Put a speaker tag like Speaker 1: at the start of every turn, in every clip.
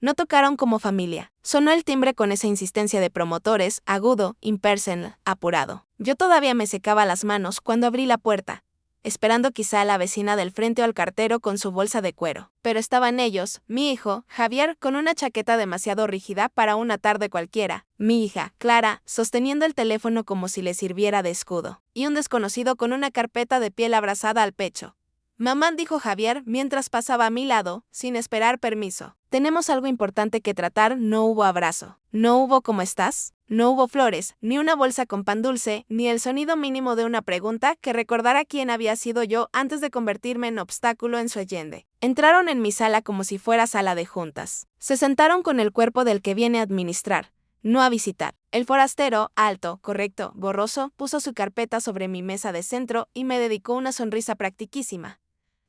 Speaker 1: No tocaron como familia. Sonó el timbre con esa insistencia de promotores, agudo, impersonal, apurado. Yo todavía me secaba las manos cuando abrí la puerta, esperando quizá a la vecina del frente o al cartero con su bolsa de cuero. Pero estaban ellos, mi hijo, Javier, con una chaqueta demasiado rígida para una tarde cualquiera, mi hija, Clara, sosteniendo el teléfono como si le sirviera de escudo, y un desconocido con una carpeta de piel abrazada al pecho. Mamá, dijo Javier mientras pasaba a mi lado, sin esperar permiso. Tenemos algo importante que tratar. No hubo abrazo. No hubo ¿cómo estás? No hubo flores, ni una bolsa con pan dulce, ni el sonido mínimo de una pregunta que recordara quién había sido yo antes de convertirme en obstáculo en su Allende. Entraron en mi sala como si fuera sala de juntas. Se sentaron con el cuerpo del que viene a administrar, no a visitar. El forastero, alto, correcto, borroso, puso su carpeta sobre mi mesa de centro y me dedicó una sonrisa practiquísima.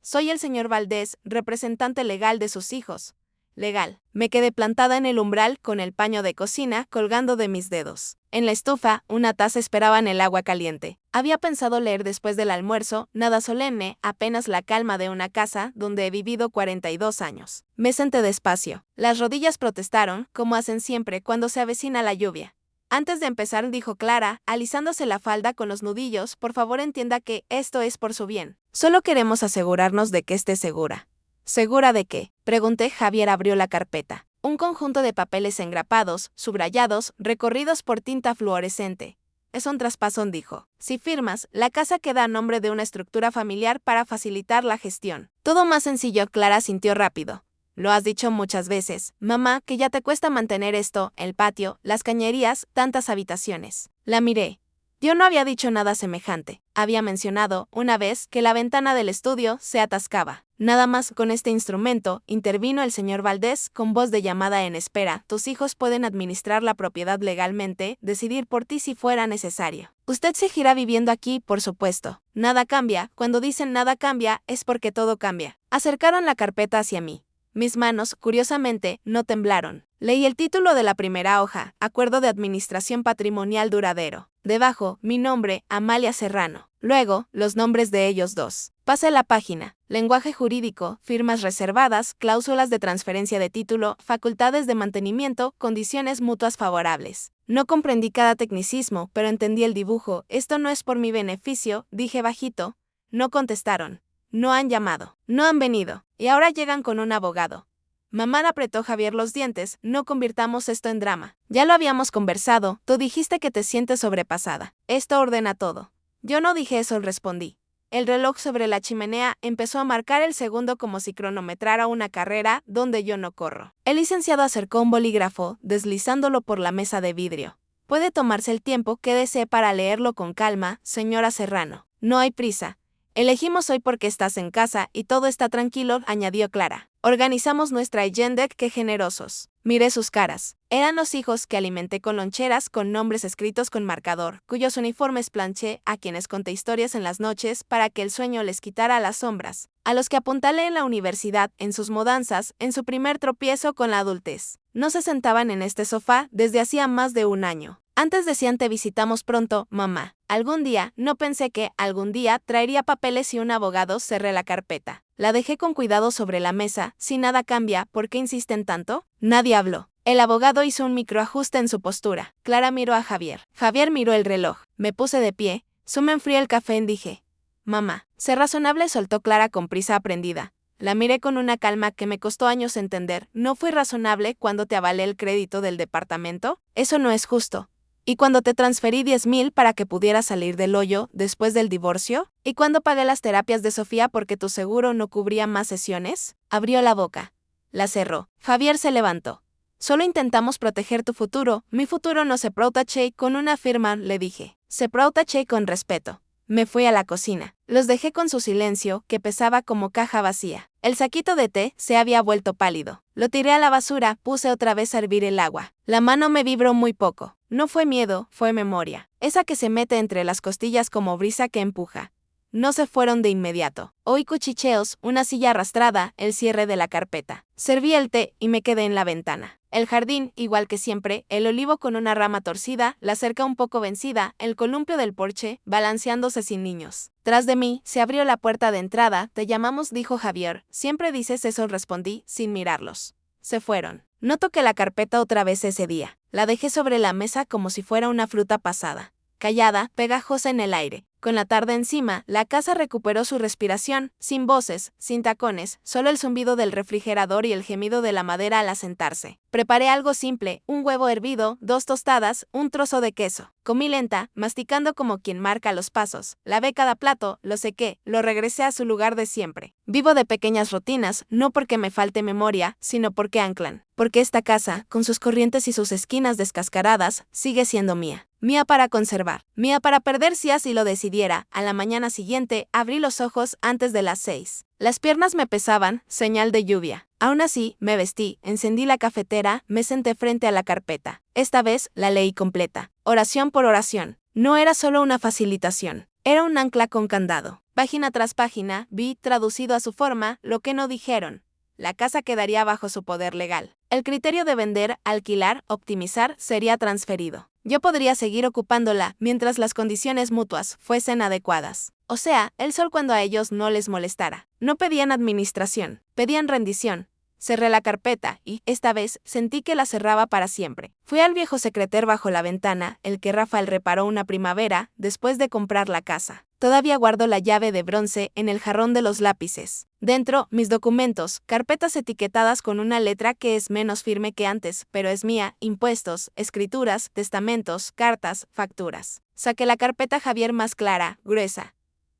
Speaker 1: Soy el señor Valdés, representante legal de sus hijos. Legal. Me quedé plantada en el umbral con el paño de cocina colgando de mis dedos. En la estufa, una taza esperaba en el agua caliente. Había pensado leer después del almuerzo, nada solemne, apenas la calma de una casa donde he vivido 42 años. Me senté despacio. Las rodillas protestaron, como hacen siempre cuando se avecina la lluvia. Antes de empezar, dijo Clara, alisándose la falda con los nudillos, por favor entienda que esto es por su bien. Solo queremos asegurarnos de que esté segura. ¿Segura de qué? Pregunté. Javier abrió la carpeta. Un conjunto de papeles engrapados, subrayados, recorridos por tinta fluorescente. Es un traspaso, dijo. Si firmas, la casa queda a nombre de una estructura familiar para facilitar la gestión. Todo más sencillo. Clara sintió rápido. Lo has dicho muchas veces, mamá, que ya te cuesta mantener esto, el patio, las cañerías, tantas habitaciones. La miré. Yo no había dicho nada semejante. Había mencionado, una vez, que la ventana del estudio se atascaba. Nada más. Con este instrumento, intervino el señor Valdés con voz de llamada en espera. Tus hijos pueden administrar la propiedad legalmente, decidir por ti si fuera necesario. Usted seguirá viviendo aquí, por supuesto. Nada cambia. Cuando dicen nada cambia, es porque todo cambia. Acercaron la carpeta hacia mí. Mis manos, curiosamente, no temblaron. Leí el título de la primera hoja, Acuerdo de Administración Patrimonial Duradero. Debajo, mi nombre, Amalia Serrano. Luego, los nombres de ellos dos. Pasé la página. Lenguaje jurídico, firmas reservadas, cláusulas de transferencia de título, facultades de mantenimiento, condiciones mutuas favorables. No comprendí cada tecnicismo, pero entendí el dibujo. Esto no es por mi beneficio, dije bajito. No contestaron. No han llamado. No han venido. Y ahora llegan con un abogado. Mamá, apretó Javier los dientes, no convirtamos esto en drama. Ya lo habíamos conversado, tú dijiste que te sientes sobrepasada. Esto ordena todo. Yo no dije eso, respondí. El reloj sobre la chimenea empezó a marcar el segundo como si cronometrara una carrera donde yo no corro. El licenciado acercó un bolígrafo, deslizándolo por la mesa de vidrio. Puede tomarse el tiempo que desee para leerlo con calma, señora Serrano. No hay prisa. Elegimos hoy porque estás en casa y todo está tranquilo, añadió Clara. Organizamos nuestra agenda, qué generosos. Miré sus caras. Eran los hijos que alimenté con loncheras con nombres escritos con marcador, cuyos uniformes planché, a quienes conté historias en las noches para que el sueño les quitara las sombras, a los que apuntalé en la universidad, en sus mudanzas, en su primer tropiezo con la adultez. No se sentaban en este sofá desde hacía más de un año. Antes decían te visitamos pronto, mamá. Algún día, no pensé que, algún día, traería papeles y un abogado. Cerré la carpeta. La dejé con cuidado sobre la mesa. Si nada cambia, ¿por qué insisten tanto? Nadie habló. El abogado hizo un microajuste en su postura. Clara miró a Javier. Javier miró el reloj. Me puse de pie. Me enfrié el café y dije. Mamá. Sé razonable, soltó Clara con prisa aprendida. La miré con una calma que me costó años entender. ¿No fui razonable cuando te avalé el crédito del departamento? Eso no es justo. ¿Y cuando te transferí 10,000 para que pudieras salir del hoyo después del divorcio? ¿Y cuando pagué las terapias de Sofía porque tu seguro no cubría más sesiones? Abrió la boca. La cerró. Javier se levantó. Solo intentamos proteger tu futuro. Mi futuro no se protege con una firma, le dije. Se protege con respeto. Me fui a la cocina. Los dejé con su silencio, que pesaba como caja vacía. El saquito de té se había vuelto pálido. Lo tiré a la basura, puse otra vez a hervir el agua. La mano me vibró muy poco. No fue miedo, fue memoria. Esa que se mete entre las costillas como brisa que empuja. No se fueron de inmediato. Oí cuchicheos, una silla arrastrada, el cierre de la carpeta. Serví el té y me quedé en la ventana. El jardín, igual que siempre, el olivo con una rama torcida, la cerca un poco vencida, el columpio del porche, balanceándose sin niños. Tras de mí, se abrió la puerta de entrada. Te llamamos, dijo Javier. Siempre dices eso, respondí, sin mirarlos. Se fueron. No toqué la carpeta otra vez ese día. La dejé sobre la mesa como si fuera una fruta pasada. Callada, pegajosa en el aire. Con la tarde encima, la casa recuperó su respiración, sin voces, sin tacones, solo el zumbido del refrigerador y el gemido de la madera al asentarse. Preparé algo simple, un huevo hervido, 2 tostadas, un trozo de queso. Comí lenta, masticando como quien marca los pasos. Lavé cada plato, lo sequé, lo regresé a su lugar de siempre. Vivo de pequeñas rutinas, no porque me falte memoria, sino porque anclan. Porque esta casa, con sus corrientes y sus esquinas descascaradas, sigue siendo mía. Mía para conservar, mía para perder si así lo decidiera. A la mañana siguiente, abrí los ojos antes de las 6. Las piernas me pesaban, señal de lluvia. Aún así, me vestí, encendí la cafetera, me senté frente a la carpeta. Esta vez, la leí completa, oración por oración. No era solo una facilitación, era un ancla con candado. Página tras página, vi, traducido a su forma, lo que no dijeron. La casa quedaría bajo su poder legal. El criterio de vender, alquilar, optimizar sería transferido. Yo podría seguir ocupándola mientras las condiciones mutuas fuesen adecuadas. O sea, el sol cuando a ellos no les molestara. No pedían administración, pedían rendición. Cerré la carpeta y, esta vez, sentí que la cerraba para siempre. Fui al viejo secreter bajo la ventana, el que Rafael reparó una primavera, después de comprar la casa. Todavía guardo la llave de bronce en el jarrón de los lápices. Dentro, mis documentos, carpetas etiquetadas con una letra que es menos firme que antes, pero es mía, impuestos, escrituras, testamentos, cartas, facturas. Saqué la carpeta Javier más clara, gruesa.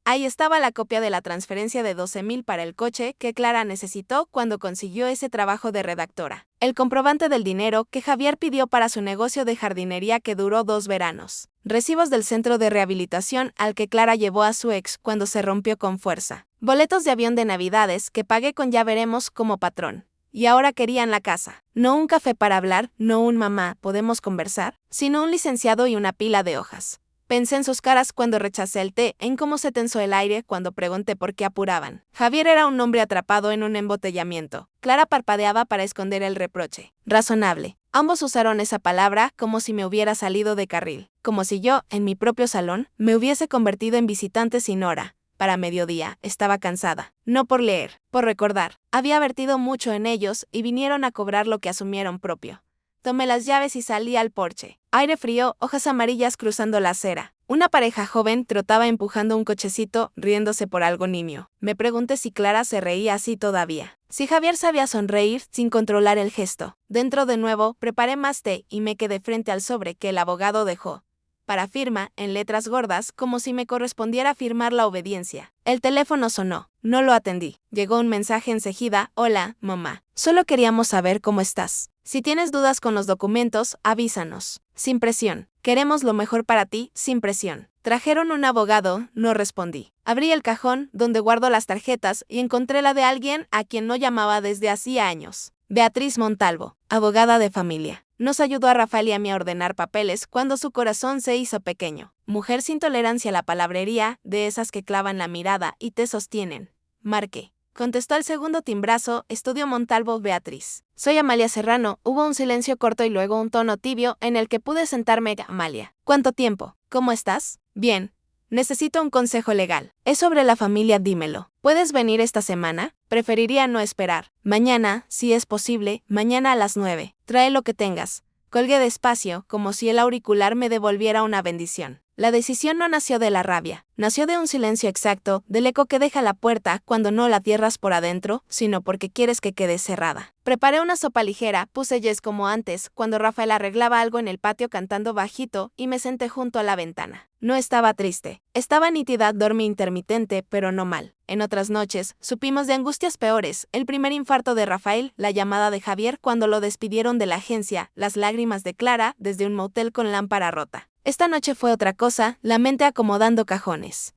Speaker 1: Ahí estaba la copia de la transferencia de 12,000 para el coche que Clara necesitó cuando consiguió ese trabajo de redactora. El comprobante del dinero que Javier pidió para su negocio de jardinería que duró 2 veranos. Recibos del centro de rehabilitación al que Clara llevó a su ex cuando se rompió con fuerza. Boletos de avión de Navidades que pagué con ya veremos como patrón. Y ahora querían la casa. No un café para hablar, no un mamá, ¿podemos conversar? Sino un licenciado y una pila de hojas. Pensé en sus caras cuando rechacé el té, en cómo se tensó el aire cuando pregunté por qué apuraban. Javier era un hombre atrapado en un embotellamiento. Clara parpadeaba para esconder el reproche. Razonable. Ambos usaron esa palabra como si me hubiera salido de carril. Como si yo, en mi propio salón, me hubiese convertido en visitante sin hora. Para mediodía, estaba cansada. No por leer, por recordar. Había vertido mucho en ellos y vinieron a cobrar lo que asumieron propio. Tomé las llaves y salí al porche. Aire frío, hojas amarillas cruzando la acera. Una pareja joven trotaba empujando un cochecito, riéndose por algo nimio. Me pregunté si Clara se reía así todavía. Si Javier sabía sonreír sin controlar el gesto. Dentro de nuevo, preparé más té y me quedé frente al sobre que el abogado dejó. Para firma, en letras gordas, como si me correspondiera firmar la obediencia. El teléfono sonó. No lo atendí. Llegó un mensaje enseguida. Hola, mamá. Solo queríamos saber cómo estás. Si tienes dudas con los documentos, avísanos. Sin presión. Queremos lo mejor para ti, sin presión. Trajeron un abogado, no respondí. Abrí el cajón, donde guardo las tarjetas, y encontré la de alguien a quien no llamaba desde hacía años. Beatriz Montalvo, abogada de familia. Nos ayudó a Rafael y a mí a ordenar papeles cuando su corazón se hizo pequeño. Mujer sin tolerancia a la palabrería, de esas que clavan la mirada y te sostienen. Marqué. Contestó el segundo timbrazo, Estudio Montalvo Beatriz. Soy Amalia Serrano. Hubo un silencio corto y luego un tono tibio en el que pude sentarme. Amalia. ¿Cuánto tiempo? ¿Cómo estás? Bien. Necesito un consejo legal. Es sobre la familia, dímelo. ¿Puedes venir esta semana? Preferiría no esperar. Mañana, si es posible, mañana a las 9. Trae lo que tengas. Colgué despacio, como si el auricular me devolviera una bendición. La decisión no nació de la rabia, nació de un silencio exacto, del eco que deja la puerta cuando no la cierras por adentro, sino porque quieres que quede cerrada. Preparé una sopa ligera, puse yes como antes, cuando Rafael arreglaba algo en el patio cantando bajito, y me senté junto a la ventana. No estaba triste, estaba nítida, dormí intermitente, pero no mal. En otras noches, supimos de angustias peores, el primer infarto de Rafael, la llamada de Javier cuando lo despidieron de la agencia, las lágrimas de Clara desde un motel con lámpara rota. Esta noche fue otra cosa, la mente acomodando cajones.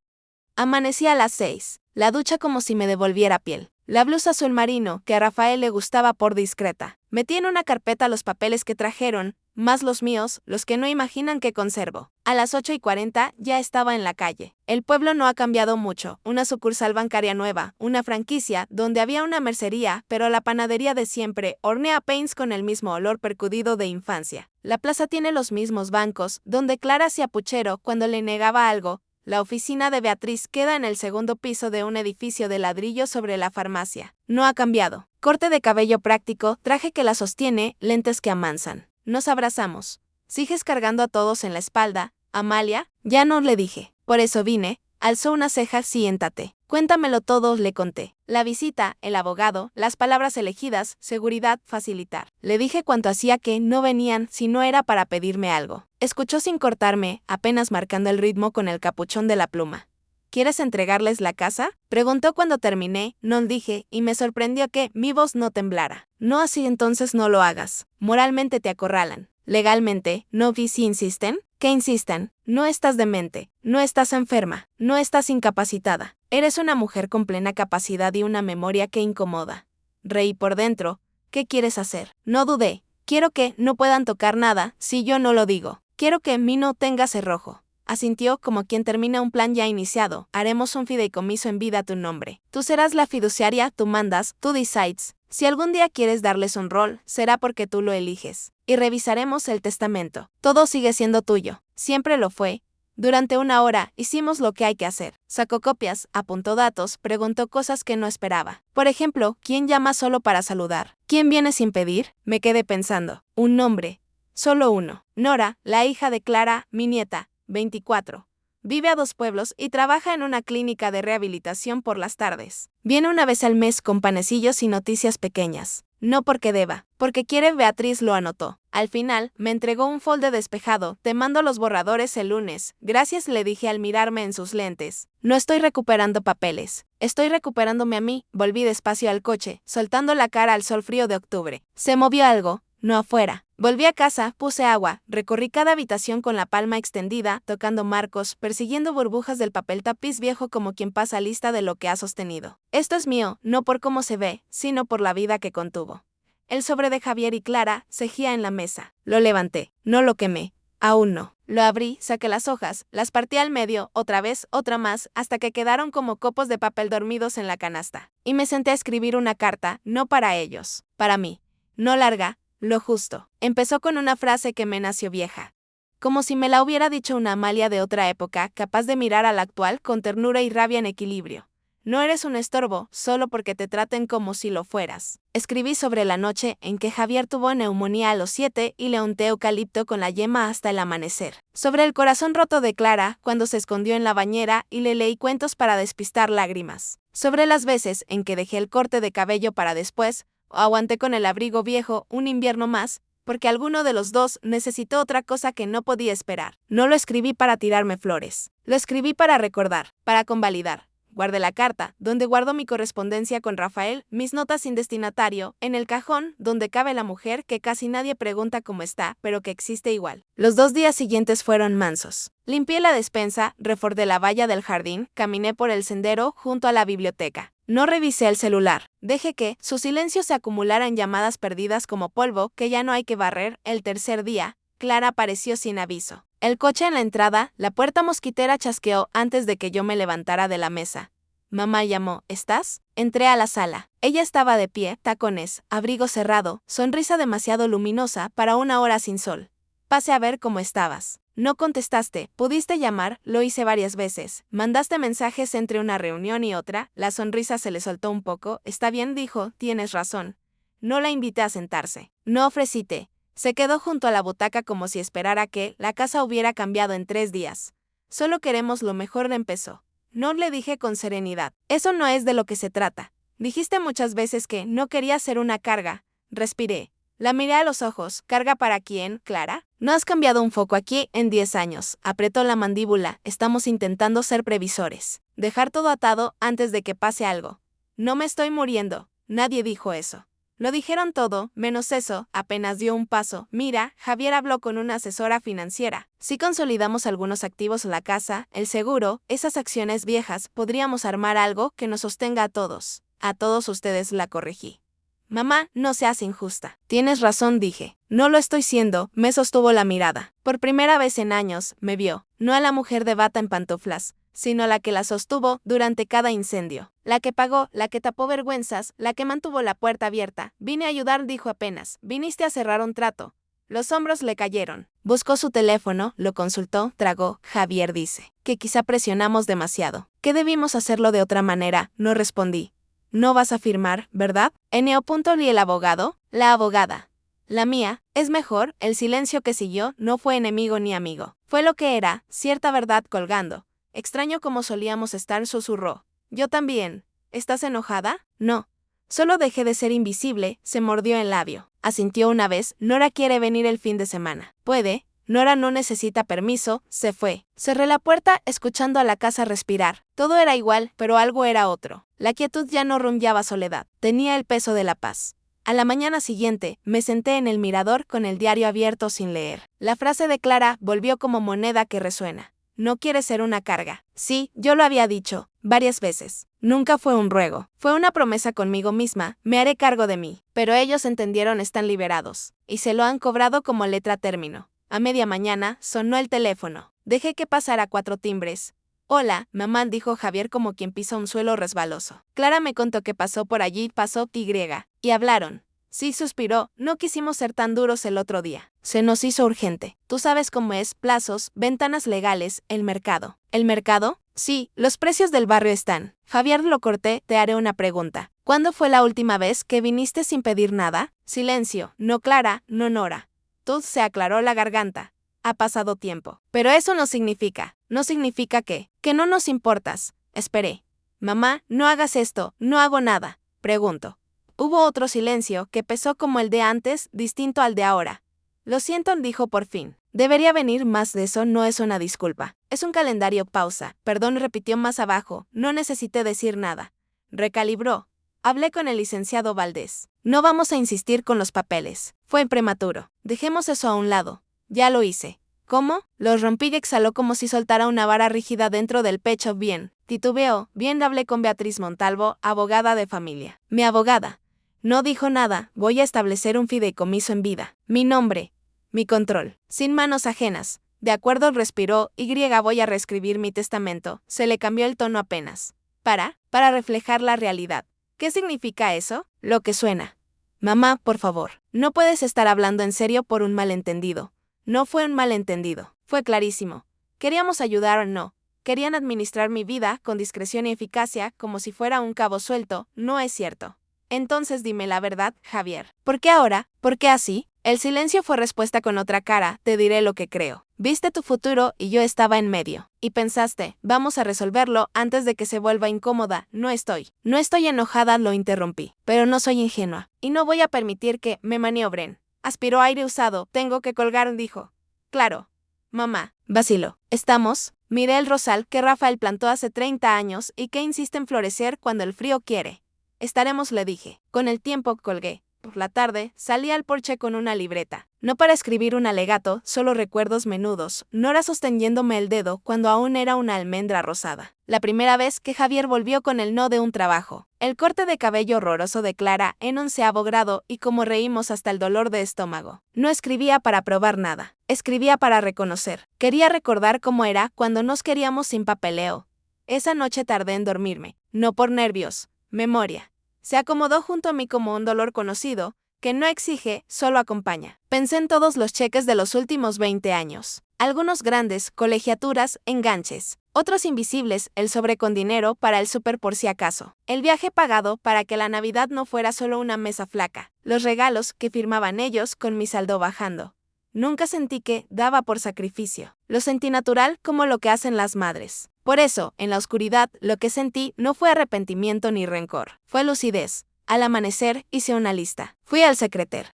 Speaker 1: Amanecí a las 6, la ducha como si me devolviera piel. La blusa azul marino, que a Rafael le gustaba por discreta. Metí en una carpeta los papeles que trajeron, más los míos, los que no imaginan que conservo. A las 8:40 ya estaba en la calle. El pueblo no ha cambiado mucho, una sucursal bancaria nueva, una franquicia, donde había una mercería, pero la panadería de siempre hornea pains con el mismo olor percudido de infancia. La plaza tiene los mismos bancos, donde Clara hacía puchero cuando le negaba algo. La oficina de Beatriz queda en el segundo piso de un edificio de ladrillo sobre la farmacia. No ha cambiado. corte de cabello práctico, traje que la sostiene, lentes que amansan. Nos abrazamos. ¿Sigues cargando a todos en la espalda, Amalia? Ya no, le dije. Por eso vine. Alzó una ceja. Siéntate. Cuéntamelo todo, le conté. La visita, el abogado, las palabras elegidas, seguridad, facilitar. Le dije cuánto hacía que no venían si no era para pedirme algo. Escuchó sin cortarme, apenas marcando el ritmo con el capuchón de la pluma. ¿Quieres entregarles la casa?, preguntó cuando terminé. No, dije, y me sorprendió que mi voz no temblara. No, así entonces no lo hagas. Moralmente te acorralan. Legalmente, no. ¿Y si insisten? ¿Qué insistan? No estás demente, no estás enferma, no estás incapacitada. Eres una mujer con plena capacidad y una memoria que incomoda. Reí por dentro. ¿Qué quieres hacer? No dudé. Quiero que no puedan tocar nada si yo no lo digo. Quiero que mi no tenga cerrojo. Asintió como quien termina un plan ya iniciado. Haremos un fideicomiso en vida a tu nombre. Tú serás la fiduciaria, tú mandas, tú decides. Si algún día quieres darles un rol, será porque tú lo eliges. Y revisaremos el testamento. Todo sigue siendo tuyo. Siempre lo fue. Durante 1 hora hicimos lo que hay que hacer. Sacó copias, apuntó datos, preguntó cosas que no esperaba. Por ejemplo, ¿quién llama solo para saludar? ¿Quién viene sin pedir? Me quedé pensando. Un nombre. Solo uno. Nora, la hija de Clara, mi nieta. 24. Vive a 2 pueblos y trabaja en una clínica de rehabilitación por las tardes. Viene 1 vez al mes con panecillos y noticias pequeñas. No porque deba, porque quiere. Beatriz lo anotó. Al final, me entregó un folder despejado. Te mando los borradores el lunes. Gracias, le dije al mirarme en sus lentes. No estoy recuperando papeles. Estoy recuperándome a mí. Volví despacio al coche, soltando la cara al sol frío de octubre. Se movió algo. No afuera. Volví a casa, puse agua, recorrí cada habitación con la palma extendida, tocando marcos, persiguiendo burbujas del papel tapiz viejo como quien pasa lista de lo que ha sostenido. Esto es mío, no por cómo se ve, sino por la vida que contuvo. El sobre de Javier y Clara cejía en la mesa. Lo levanté, no lo quemé. Aún no. Lo abrí, saqué las hojas, las partí al medio, otra vez, otra más, hasta que quedaron como copos de papel dormidos en la canasta. Y me senté a escribir una carta, no para ellos, para mí. No larga, lo justo. Empezó con una frase que me nació vieja. Como si me la hubiera dicho una Amalia de otra época, capaz de mirar a la actual con ternura y rabia en equilibrio. No eres un estorbo, solo porque te traten como si lo fueras. Escribí sobre la noche en que Javier tuvo neumonía a los 7 y le unté eucalipto con la yema hasta el amanecer. Sobre el corazón roto de Clara, cuando se escondió en la bañera y le leí cuentos para despistar lágrimas. Sobre las veces en que dejé el corte de cabello para después, o aguanté con el abrigo viejo un invierno más, porque alguno de los dos necesitó otra cosa que no podía esperar. No lo escribí para tirarme flores. Lo escribí para recordar, para convalidar. Guardé la carta, donde guardo mi correspondencia con Rafael, mis notas sin destinatario, en el cajón, donde cabe la mujer que casi nadie pregunta cómo está, pero que existe igual. Los 2 días siguientes fueron mansos. Limpié la despensa, refordé la valla del jardín, caminé por el sendero junto a la biblioteca. No revisé el celular. Dejé que su silencio se acumulara en llamadas perdidas como polvo que ya no hay que barrer. El tercer día, Clara apareció sin aviso. El coche en la entrada, la puerta mosquitera chasqueó antes de que yo me levantara de la mesa. Mamá llamó, ¿estás? Entré a la sala. Ella estaba de pie, tacones, abrigo cerrado, sonrisa demasiado luminosa para 1 hora sin sol. Pasé a ver cómo estabas. No contestaste, pudiste llamar, lo hice varias veces. Mandaste mensajes entre una reunión y otra, la sonrisa se le soltó un poco. Está bien, dijo, tienes razón. No la invité a sentarse. No ofrecí té. Se quedó junto a la butaca como si esperara que la casa hubiera cambiado en 3 días. Solo queremos lo mejor, empezó. No, le dije con serenidad. Eso no es de lo que se trata. Dijiste muchas veces que no querías ser una carga. Respiré. La miré a los ojos. ¿Carga para quién, Clara? No has cambiado un foco aquí en 10 años. Apretó la mandíbula. Estamos intentando ser previsores. Dejar todo atado antes de que pase algo. No me estoy muriendo. Nadie dijo eso. Lo dijeron todo, menos eso. Apenas dio un paso. Mira, Javier habló con una asesora financiera. Si consolidamos algunos activos, la casa, el seguro, esas acciones viejas, podríamos armar algo que nos sostenga a todos. A todos ustedes, la corregí. Mamá, no seas injusta. Tienes razón, dije. No lo estoy siendo, me sostuvo la mirada. Por primera vez en años, me vio, no a la mujer de bata en pantuflas, sino la que la sostuvo durante cada incendio. La que pagó, la que tapó vergüenzas, la que mantuvo la puerta abierta. Vine a ayudar, dijo apenas. Viniste a cerrar un trato. Los hombros le cayeron. Buscó su teléfono, lo consultó, tragó. Javier dice que quizá presionamos demasiado. ¿Qué debimos hacerlo de otra manera? No respondí. no vas a firmar, ¿verdad? N.O. ¿Y el abogado? La abogada. La mía, es mejor, el silencio que siguió no fue enemigo ni amigo. Fue lo que era, cierta verdad colgando. Extraño como solíamos estar, susurró. Yo también. ¿Estás enojada? No. Solo dejé de ser invisible, se mordió el labio. Asintió una vez, Nora quiere venir el fin de semana. Puede. Nora no necesita permiso, se fue. Cerré la puerta, escuchando a la casa respirar. Todo era igual, pero algo era otro. La quietud ya no rumbeaba soledad. Tenía el peso de la paz. A la mañana siguiente, me senté en el mirador con el diario abierto sin leer. La frase de Clara volvió como moneda que resuena. No quieres ser una carga. Sí, yo lo había dicho, varias veces. Nunca fue un ruego. Fue una promesa conmigo misma, me haré cargo de mí. Pero ellos entendieron, están liberados. Y se lo han cobrado como letra término. A media mañana, sonó el teléfono. Dejé que pasara 4 timbres. Hola, mamá, dijo Javier como quien pisa un suelo resbaloso. Clara me contó que pasó por allí, pasó Y. Y hablaron. Sí, suspiró, no quisimos ser tan duros el otro día. Se nos hizo urgente. Tú sabes cómo es, plazos, ventanas legales, el mercado. ¿El mercado? Sí, los precios del barrio están. Javier, lo corté, te haré una pregunta. ¿Cuándo fue la última vez que viniste sin pedir nada? Silencio, no Clara, no Nora. Tú se aclaró la garganta. Ha pasado tiempo. Pero eso no significa que no nos importas. Esperé. Mamá, no hagas esto, no hago nada. Pregunto. Hubo otro silencio que pesó como el de antes, distinto al de ahora. Lo siento, dijo por fin. Debería venir más de eso, no es una disculpa. Es un calendario, pausa. Perdón, repitió más abajo, no necesité decir nada. Recalibró. Hablé con el licenciado Valdés. No vamos a insistir con los papeles. Fue prematuro. Dejemos eso a un lado. Ya lo hice. ¿Cómo? Los rompí y exhaló como si soltara una vara rígida dentro del pecho. Bien. Titubeó. Bien, hablé con Beatriz Montalvo, abogada de familia. Mi abogada. No dijo nada, voy a establecer un fideicomiso en vida. Mi nombre. Mi control. Sin manos ajenas. De acuerdo, respiró. Voy a reescribir mi testamento. Se le cambió el tono apenas. Para reflejar la realidad. ¿Qué significa eso? Lo que suena. Mamá, por favor. No puedes estar hablando en serio por un malentendido. No fue un malentendido. Fue clarísimo. Queríamos ayudar o no. Querían administrar mi vida con discreción y eficacia como si fuera un cabo suelto. No es cierto. Entonces dime la verdad, Javier. ¿Por qué ahora? ¿Por qué así? El silencio fue respuesta con otra cara, te diré lo que creo. Viste tu futuro y yo estaba en medio. Y pensaste, vamos a resolverlo antes de que se vuelva incómoda. No estoy enojada, lo interrumpí. Pero no soy ingenua. Y no voy a permitir que me maniobren. Aspiró aire usado, tengo que colgar, dijo. Claro. Mamá, vaciló. ¿Estamos? Miré el rosal que Rafael plantó hace 30 años y que insiste en florecer cuando el frío quiere. Estaremos, le dije. Con el tiempo colgué. Por la tarde, salí al porche con una libreta. No para escribir un alegato, solo recuerdos menudos. Nora sosteniéndome el dedo cuando aún era una almendra rosada. La primera vez que Javier volvió con el no de un trabajo. El corte de cabello horroroso de Clara en 11º grado y como reímos hasta el dolor de estómago. No escribía para probar nada. Escribía para reconocer. Quería recordar cómo era cuando nos queríamos sin papeleo. Esa noche tardé en dormirme. No por nervios. Memoria. Se acomodó junto a mí como un dolor conocido, que no exige, solo acompaña. Pensé en todos los cheques de los últimos 20 años. Algunos grandes, colegiaturas, enganches. Otros invisibles, el sobre con dinero para el súper por si acaso. El viaje pagado para que la Navidad no fuera solo una mesa flaca. Los regalos que firmaban ellos con mi saldo bajando. Nunca sentí que daba por sacrificio. Lo sentí natural como lo que hacen las madres. Por eso, en la oscuridad, lo que sentí no fue arrepentimiento ni rencor. Fue lucidez. Al amanecer, hice una lista. Fui al secreter.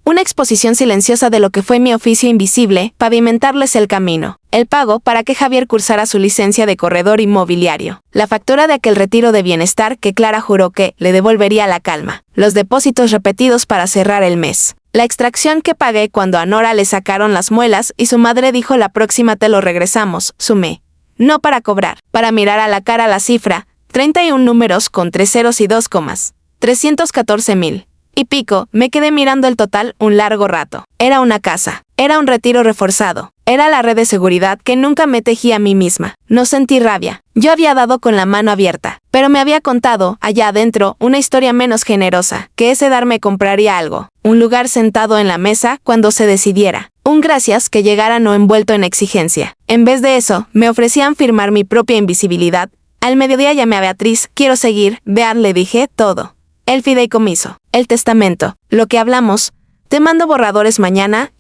Speaker 1: Una exposición silenciosa de lo que fue mi oficio invisible, pavimentarles el camino. El pago para que Javier cursara su licencia de corredor inmobiliario. La factura de aquel retiro de bienestar que Clara juró que le devolvería la calma. Los depósitos repetidos para cerrar el mes. La extracción que pagué cuando a Nora le sacaron las muelas y su madre dijo la próxima te lo regresamos, sumé. No para cobrar, para mirar a la cara la cifra, 31 números con 3 ceros y 2 comas. 314,000. Y pico, me quedé mirando el total un largo rato. Era una casa, era un retiro reforzado, era la red de seguridad que nunca me tejí a mí misma. No sentí rabia, yo había dado con la mano abierta, pero me había contado, allá adentro, una historia menos generosa, que ese dar me compraría algo, un lugar sentado en la mesa cuando se decidiera, un gracias que llegara no envuelto en exigencia. En vez de eso, me ofrecían firmar mi propia invisibilidad, Al mediodía llamé a Beatriz, quiero seguir, vean, le dije todo. El fideicomiso, el testamento, lo que hablamos. Te mando borradores mañana,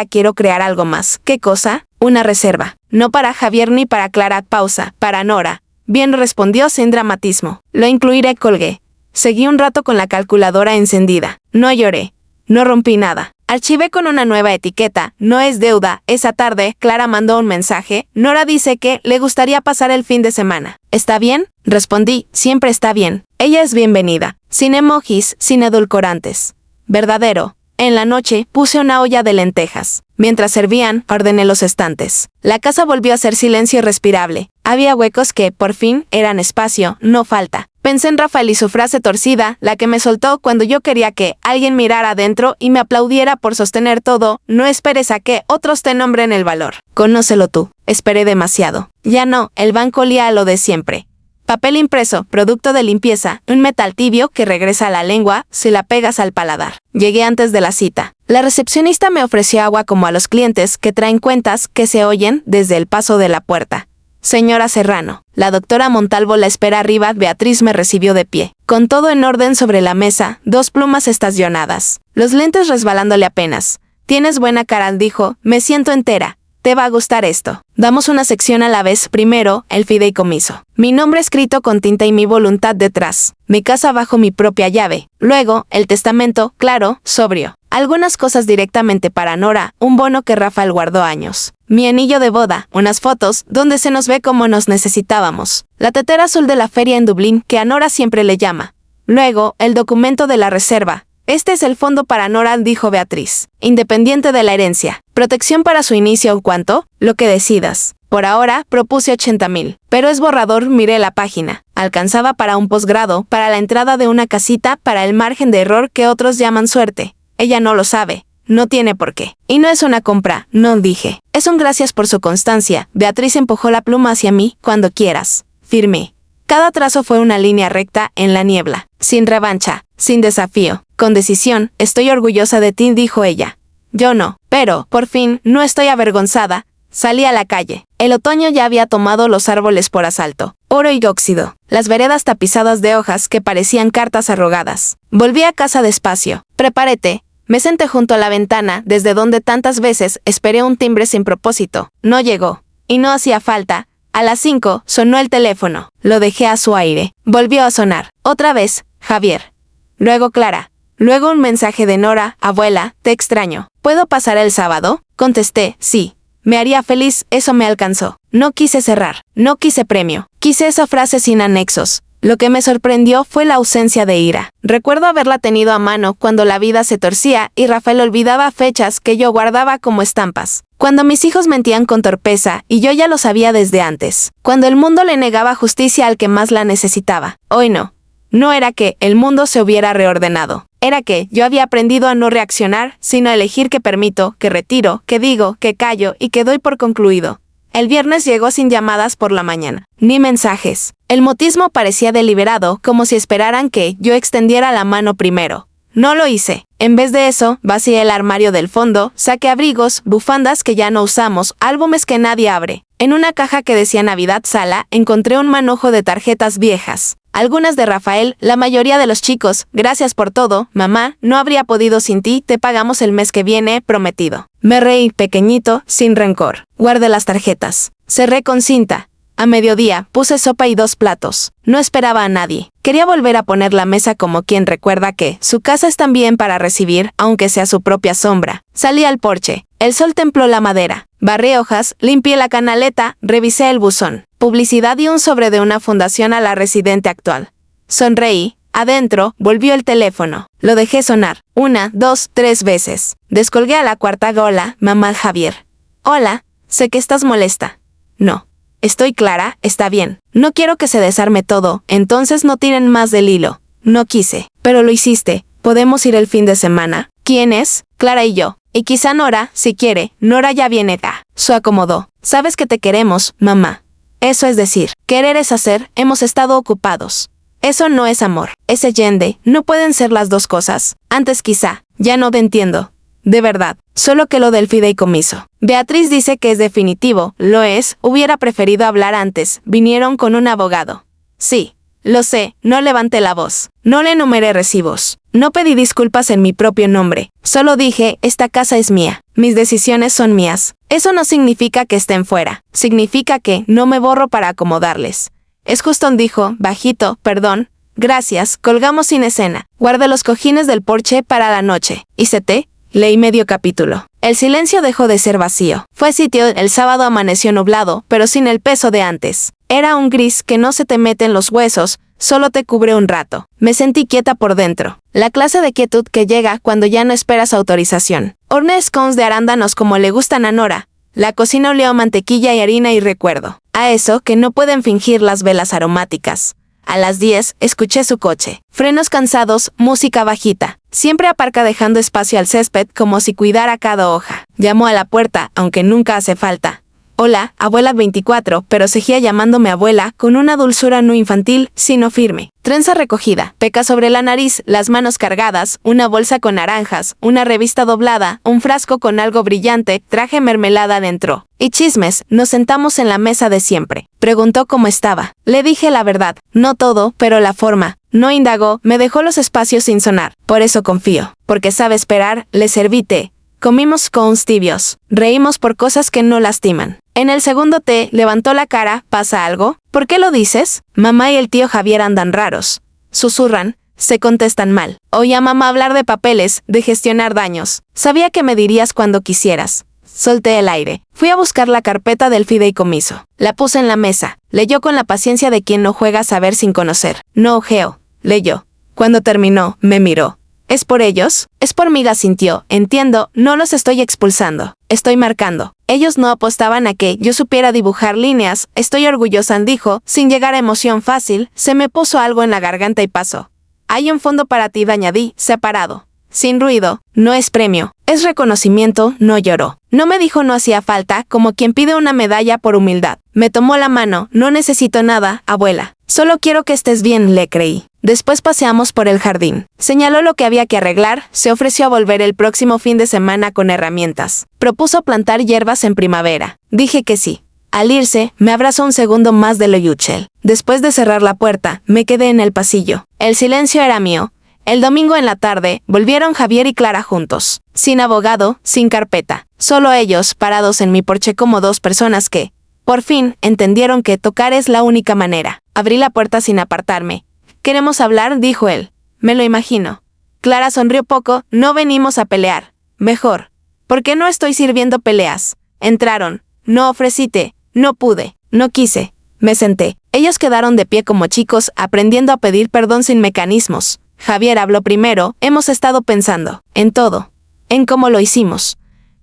Speaker 1: quiero crear algo más. ¿Qué cosa? Una reserva. No para Javier ni para Clara, pausa, para Nora. Bien, respondió sin dramatismo. Lo incluiré, colgué. Seguí un rato con la calculadora encendida. No lloré. No rompí nada. Archivé con una nueva etiqueta. No es deuda. Esa tarde, Clara mandó un mensaje. Nora dice que le gustaría pasar el fin de semana. ¿Está bien? Respondí, siempre está bien. Ella es bienvenida. Sin emojis, sin edulcorantes. Verdadero. En la noche, puse una olla de lentejas. Mientras servían, ordené los estantes. La casa volvió a ser silencio irrespirable. Había huecos que, por fin, eran espacio, no falta. Pensé en Rafael y su frase torcida, la que me soltó cuando yo quería que alguien mirara adentro y me aplaudiera por sostener todo. No esperes a que otros te nombren el valor. Conócelo tú. Esperé demasiado. Ya no, el banco olía a lo de siempre. Papel impreso, producto de limpieza, un metal tibio que regresa a la lengua si la pegas al paladar. Llegué antes de la cita. La recepcionista me ofreció agua como a los clientes que traen cuentas que se oyen desde el paso de la puerta. Señora Serrano, la doctora Montalvo la espera arriba. Beatriz me recibió de pie, con todo en orden sobre la mesa, 2 plumas estacionadas, los lentes resbalándole apenas. Tienes buena cara, dijo, me siento entera. Te va a gustar esto. Damos una sección a la vez. Primero, el fideicomiso. Mi nombre escrito con tinta y mi voluntad detrás. Mi casa bajo mi propia llave. Luego, el testamento, claro, sobrio. Algunas cosas directamente para Nora, un bono que Rafael guardó años. Mi anillo de boda, unas fotos, donde se nos ve como nos necesitábamos. La tetera azul de la feria en Dublín, que a Nora siempre le llama. Luego, el documento de la reserva. Este es el fondo para Nora, dijo Beatriz. Independiente de la herencia. Protección para su inicio, ¿cuánto? Lo que decidas. Por ahora, propuse 80,000. Pero es borrador, miré la página. Alcanzaba para un posgrado, para la entrada de una casita, para el margen de error que otros llaman suerte. Ella no lo sabe. No tiene por qué. Y no es una compra, no dije. Es un gracias por su constancia. Beatriz empujó la pluma hacia mí, cuando quieras. Firmé. Cada trazo fue una línea recta en la niebla. Sin revancha, sin desafío. Con decisión, estoy orgullosa de ti, dijo ella. Yo no, pero, por fin, no estoy avergonzada. Salí a la calle. El otoño ya había tomado los árboles por asalto. Oro y óxido. Las veredas tapizadas de hojas que parecían cartas arrugadas. Volví a casa despacio. Preparé té. Me senté junto a la ventana, desde donde tantas veces esperé un timbre sin propósito. No llegó. Y no hacía falta. A las 5 sonó el teléfono. Lo dejé a su aire. Volvió a sonar. Otra vez, Javier. Luego Clara. Luego un mensaje de Nora, abuela, te extraño. ¿Puedo pasar el sábado? Contesté, sí. Me haría feliz, eso me alcanzó. No quise cerrar, no quise premio. Quise esa frase sin anexos. Lo que me sorprendió fue la ausencia de ira. Recuerdo haberla tenido a mano cuando la vida se torcía y Rafael olvidaba fechas que yo guardaba como estampas. Cuando mis hijos mentían con torpeza y yo ya lo sabía desde antes. Cuando el mundo le negaba justicia al que más la necesitaba. Hoy no. No era que el mundo se hubiera reordenado. Era que yo había aprendido a no reaccionar, sino a elegir qué permito, qué retiro, qué digo, qué callo y qué doy por concluido. El viernes llegó sin llamadas por la mañana, ni mensajes. El motismo parecía deliberado, como si esperaran que yo extendiera la mano primero. No lo hice. En vez de eso, vacié el armario del fondo, saqué abrigos, bufandas que ya no usamos, álbumes que nadie abre. En una caja que decía Navidad Sala, encontré un manojo de tarjetas viejas. Algunas de Rafael, la mayoría de los chicos, gracias por todo, mamá, no habría podido sin ti, te pagamos el mes que viene, prometido. Me reí, pequeñito, sin rencor. Guardé las tarjetas. Cerré con cinta. A mediodía, puse sopa y 2 platos. No esperaba a nadie. Quería volver a poner la mesa como quien recuerda que su casa es también para recibir, aunque sea su propia sombra. Salí al porche. El sol templó la madera. Barrí hojas, limpié la canaleta, revisé el buzón. Publicidad y un sobre de una fundación a la residente actual. Sonreí. Adentro, volvió el teléfono. Lo dejé sonar. 1, 2, 3 veces. Descolgué a la cuarta. Hola, mamá Javier. Hola, sé que estás molesta. No. Estoy clara, está bien. No quiero que se desarme todo, entonces no tiren más del hilo. No quise. Pero lo hiciste. ¿Podemos ir el fin de semana? ¿Quién es? Clara y yo. Y quizá Nora, si quiere. Nora ya viene. Se acomodó. Sabes que te queremos, mamá. Eso es decir, querer es hacer, hemos estado ocupados. Eso no es amor, es yende, no pueden ser las dos cosas. Antes quizá, ya no te entiendo. De verdad, solo que lo del fideicomiso. Beatriz dice que es definitivo, lo es, hubiera preferido hablar antes, vinieron con un abogado. Sí. Lo sé, no levanté la voz. No le enumeré recibos. No pedí disculpas en mi propio nombre. Solo dije, esta casa es mía. Mis decisiones son mías. Eso no significa que estén fuera. Significa que no me borro para acomodarles. Es justo, dijo, bajito, perdón. Gracias, colgamos sin escena. Guardé los cojines del porche para la noche. ¿Hice té? Leí medio capítulo. El silencio dejó de ser vacío. Fue sitio, el sábado amaneció nublado, pero sin el peso de antes. Era un gris que no se te mete en los huesos, solo te cubre un rato. Me sentí quieta por dentro. La clase de quietud que llega cuando ya no esperas autorización. Horneé scones de arándanos como le gustan a Nora. La cocina olió a mantequilla y harina y recuerdo. A eso que no pueden fingir las velas aromáticas. A las 10, escuché su coche. Frenos cansados, música bajita. Siempre aparca dejando espacio al césped como si cuidara cada hoja. Llamó a la puerta, aunque nunca hace falta. Hola, abuela 24, pero seguía llamándome abuela con una dulzura no infantil, sino firme. Trenza recogida, peca sobre la nariz, las manos cargadas, una bolsa con naranjas, una revista doblada, un frasco con algo brillante, traje mermelada dentro. Y chismes, nos sentamos en la mesa de siempre. Preguntó cómo estaba. Le dije la verdad, no todo, pero la forma. No indagó, me dejó los espacios sin sonar. Por eso confío. Porque sabe esperar, le serví té. Comimos scones tibios. Reímos por cosas que no lastiman. En el segundo té, levantó la cara. ¿Pasa algo? ¿Por qué lo dices? Mamá y el tío Javier andan raros. Susurran, se contestan mal. Oí a mamá hablar de papeles, de gestionar daños. Sabía que me dirías cuando quisieras. Solté el aire. Fui a buscar la carpeta del fideicomiso. La puse en la mesa. Leyó con la paciencia de quien no juega a saber sin conocer. No ojeo. Leyó. Cuando terminó, me miró. ¿Es por ellos? Es por mí, sintió. Entiendo, no los estoy expulsando. Estoy marcando. Ellos no apostaban a que yo supiera dibujar líneas. Estoy orgullosa, dijo, sin llegar a emoción fácil. Se me puso algo en la garganta y pasó. Hay un fondo para ti, añadí, separado. Sin ruido. No es premio. Es reconocimiento, no lloró. No me dijo no hacía falta, como quien pide una medalla por humildad. Me tomó la mano. No necesito nada, abuela. Solo quiero que estés bien, le creí. Después paseamos por el jardín. Señaló lo que había que arreglar, se ofreció a volver el próximo fin de semana con herramientas. Propuso plantar hierbas en primavera. Dije que sí. Al irse, me abrazó un segundo más de lo Yuchel. Después de cerrar la puerta, me quedé en el pasillo. El silencio era mío. El domingo en la tarde, volvieron Javier y Clara juntos. Sin abogado, sin carpeta. Solo ellos, parados en mi porche como dos personas que, por fin, entendieron que tocar es la única manera. Abrí la puerta sin apartarme. «Queremos hablar», dijo él. Me lo imagino. Clara sonrió poco. «No venimos a pelear. Mejor. ¿Por qué no estoy sirviendo peleas?» Entraron. No ofrecí té. No pude. No quise. Me senté. Ellos quedaron de pie como chicos, aprendiendo a pedir perdón sin mecanismos. Javier habló primero. Hemos estado pensando. En todo. En cómo lo hicimos.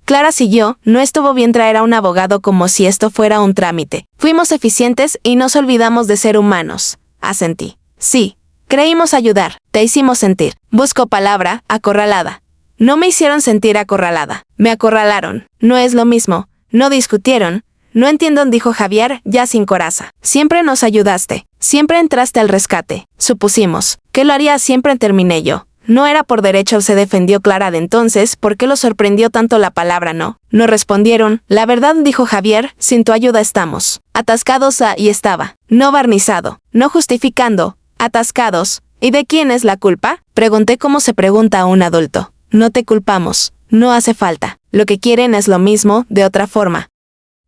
Speaker 1: Clara siguió. No estuvo bien traer a un abogado como si esto fuera un trámite. Fuimos eficientes y nos olvidamos de ser humanos. Asentí. Sí. Creímos ayudar. Te hicimos sentir. Busco palabra, acorralada. No me hicieron sentir acorralada. Me acorralaron. No es lo mismo. No discutieron. No entiendo, dijo Javier, ya sin coraza. Siempre nos ayudaste. Siempre entraste al rescate. Supusimos. Que lo haría siempre, terminé yo. No era por derecho, se defendió Clara de entonces. ¿Por qué lo sorprendió tanto la palabra no? No respondieron. La verdad, dijo Javier, sin tu ayuda estamos atascados y estaba. No barnizado. No justificando. Atascados. ¿Y de quién es la culpa? Pregunté como se pregunta a un adulto. No te culpamos. No hace falta. Lo que quieren es lo mismo, de otra forma.